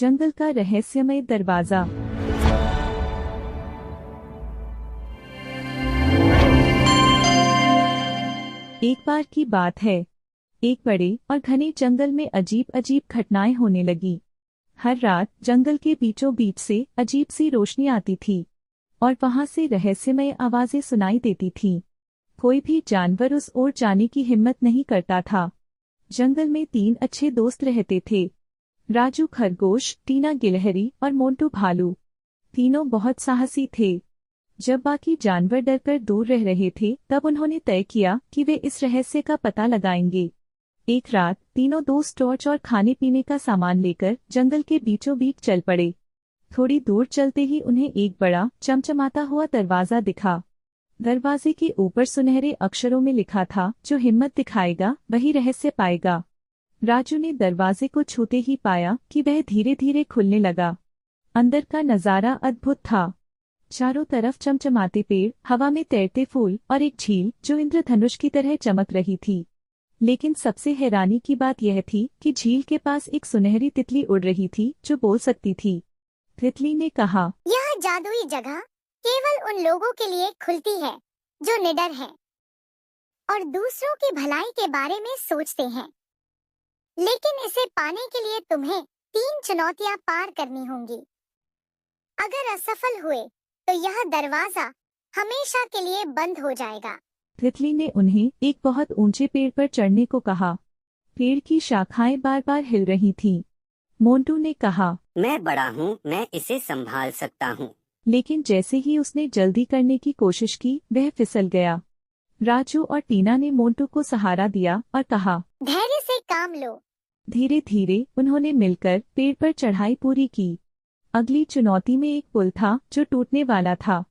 जंगल का रहस्यमय दरवाजा। एक बार की बात है, एक बड़े और घने जंगल में अजीब अजीब घटनाएं होने लगी। हर रात जंगल के बीचों बीच से अजीब सी रोशनी आती थी और वहां से रहस्यमय आवाजें सुनाई देती थीं। कोई भी जानवर उस ओर जाने की हिम्मत नहीं करता था। जंगल में 3 अच्छे दोस्त रहते थे, राजू खरगोश, टीना गिलहरी और मोंटू भालू। तीनों बहुत साहसी थे। जब बाकी जानवर डरकर दूर रह रहे थे, तब उन्होंने तय किया कि वे इस रहस्य का पता लगाएंगे। एक रात तीनों दोस्त टॉर्च और खाने पीने का सामान लेकर जंगल के बीचों बीच चल पड़े। थोड़ी दूर चलते ही उन्हें एक बड़ा चमचमाता हुआ दरवाजा दिखा। दरवाजे के ऊपर सुनहरे अक्षरों में लिखा था, जो हिम्मत दिखाएगा वही रहस्य पाएगा। राजू ने दरवाजे को छूते ही पाया कि वह धीरे धीरे खुलने लगा। अंदर का नजारा अद्भुत था। चारों तरफ चमचमाते पेड़, हवा में तैरते फूल और एक झील जो इंद्रधनुष की तरह चमक रही थी। लेकिन सबसे हैरानी की बात यह थी कि झील के पास एक सुनहरी तितली उड़ रही थी जो बोल सकती थी। तितली ने कहा, यह जादुई जगह केवल उन लोगों के लिए खुलती है जो निडर हैं और दूसरों की भलाई के बारे में सोचते हैं। लेकिन इसे पाने के लिए तुम्हें 3 चुनौतियां पार करनी होंगी। अगर असफल हुए तो यह दरवाजा हमेशा के लिए बंद हो जाएगा। तितली ने उन्हें एक बहुत ऊंचे पेड़ पर चढ़ने को कहा। पेड़ की शाखाएं बार बार हिल रही थीं। मोंटू ने कहा, मैं बड़ा हूँ, मैं इसे संभाल सकता हूँ। लेकिन जैसे ही उसने जल्दी करने की कोशिश की, वह फिसल गया। राजू और टीना ने मोंटू को सहारा दिया और कहा, धैर्य से काम लो। धीरे धीरे उन्होंने मिलकर पेड़ पर चढ़ाई पूरी की। अगली चुनौती में एक पुल था जो टूटने वाला था।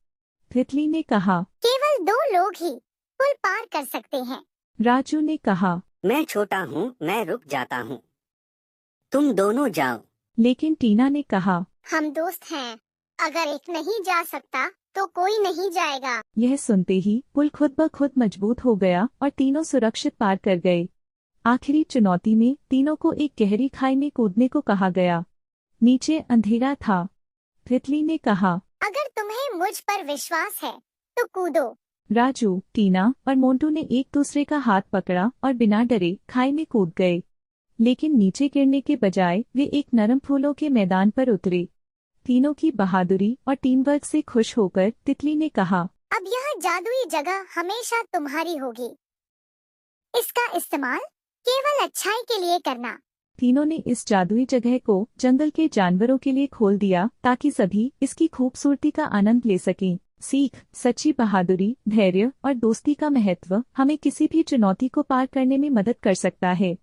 तितली ने कहा, केवल 2 लोग ही पुल पार कर सकते हैं। राजू ने कहा, मैं छोटा हूँ, मैं रुक जाता हूँ, तुम दोनों जाओ। लेकिन टीना ने कहा, हम दोस्त हैं, अगर एक नहीं जा सकता तो कोई नहीं जाएगा। यह सुनते ही पुल खुद ब खुद मजबूत हो गया और तीनों सुरक्षित पार कर गए। आखिरी चुनौती में तीनों को एक गहरी खाई में कूदने को कहा गया। नीचे अंधेरा था। तितली ने कहा, अगर तुम्हें मुझ पर विश्वास है तो कूदो। राजू, टीना और मोंटू ने एक दूसरे का हाथ पकड़ा और बिना डरे खाई में कूद गए। लेकिन नीचे गिरने के बजाय वे एक नरम फूलों के मैदान पर उतरे। तीनों की बहादुरी और टीम वर्क से खुश होकर तितली ने कहा, अब यह जादुई जगह हमेशा तुम्हारी होगी। इसका इस्तेमाल केवल अच्छाई के लिए करना। तीनों ने इस जादुई जगह को जंगल के जानवरों के लिए खोल दिया ताकि सभी इसकी खूबसूरती का आनंद ले सकें। सीख, सच्ची बहादुरी, धैर्य और दोस्ती का महत्व हमें किसी भी चुनौती को पार करने में मदद कर सकता है।